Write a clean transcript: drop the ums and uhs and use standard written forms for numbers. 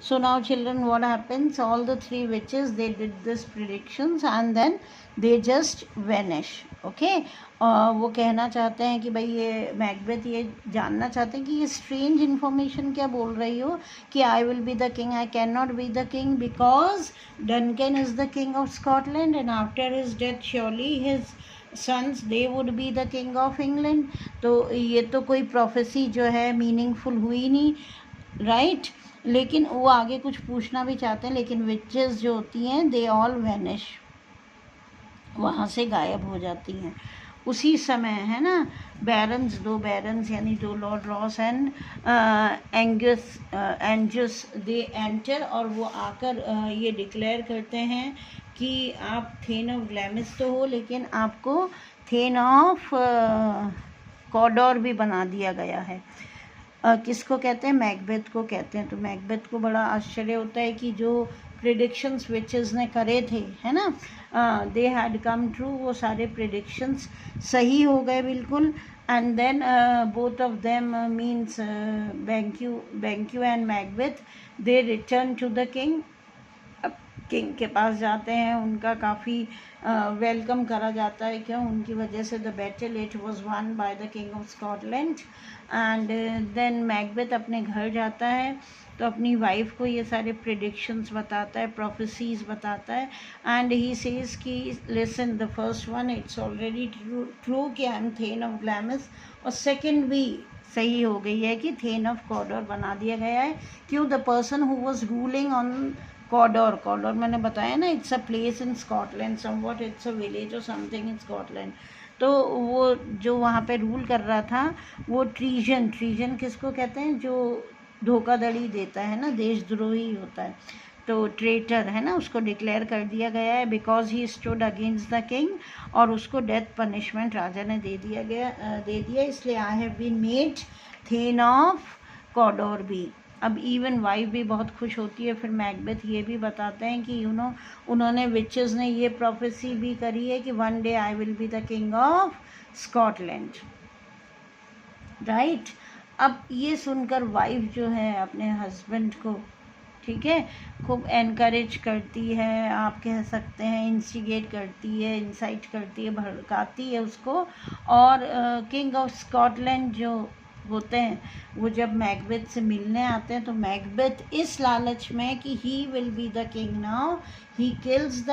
So now children, what happens? All the three witches, they did this predictions and then they just vanish. Okay. वो कहना चाहते हैं कि भाई ये मैकबेथ ये जानना चाहते हैं कि ये स्ट्रेंज इन्फॉर्मेशन क्या बोल रही हो कि I will be the king, I can not be the king because Duncan is the king of Scotland and after his death surely his sons they would be the king of England. तो ये तो कोई prophecy जो है meaningful हुई नहीं, right. लेकिन वो आगे कुछ पूछना भी चाहते हैं, लेकिन विचेस जो होती हैं दे ऑल वैनिश, वहाँ से गायब हो जाती हैं. उसी समय है ना बैरन्स, दो बैरन्स यानी दो lord Ross and Angus they enter, और वो आकर ये डिक्लेयर करते हैं कि आप थेन ऑफ ग्लैमिस तो हो लेकिन आपको थेन ऑफ कॉडोर भी बना दिया गया है. किसको कहते हैं? मैकबेथ को कहते हैं. तो मैकबेथ को बड़ा आश्चर्य होता है कि जो प्रिडिक्शंस विचेस ने करे थे, है ना, दे हैड कम ट्रू, वो सारे प्रिडिक्शंस सही हो गए बिल्कुल. And then both of them means Banquo and Macbeth, they return to the king. King के पास जाते हैं, उनका काफ़ी वेलकम करा जाता है. क्यों? उनकी वजह से the battle it was won by the king of Scotland. And then Macbeth अपने घर जाता है तो अपनी वाइफ को ये सारे प्रिडिक्शंस बताता है, प्रोफेसीज बताता है. एंड ही सेज कि listen, the first one it's already true कि आई एम थेन ऑफ ग्लैमिस, और सेकेंड भी सही हो गई है कि थेन ऑफ कॉडोर बना दिया गया है. क्यों? The person who was ruling on Cawdor, Cawdor मैंने बताया ना, it's a place in Scotland, somewhat it's a village और समथिंग इन स्कॉटलैंड. तो वो जो वहाँ पे रूल कर रहा था वो ट्रीजन, ट्रीजन किसको कहते हैं? जो धोखाधड़ी देता है ना, देशद्रोही होता है, तो ट्रेटर है ना, उसको डिक्लेयर कर दिया गया है because he stood against the king, और उसको डेथ पनिशमेंट राजा ने दे दिया. इसलिए I have been made thane of Cawdor भी. अब इवन वाइफ भी बहुत खुश होती है. फिर मैकबेथ ये भी बताते हैं कि उन्होंने विचेस ने ये प्रोफेसी भी करी है कि one day I will be the king of Scotland, right. अब ये सुनकर वाइफ जो है अपने हस्बैंड को, ठीक है, खूब एनकरेज करती है, आप कह सकते हैं इंस्टिगेट करती है, इंसाइट करती है, भड़काती है उसको. और किंग ऑफ स्कॉटलैंड जो होते हैं वो जब मैकबेथ से मिलने आते हैं तो मैकबेथ इस लालच में कि he will be the king now, he kills the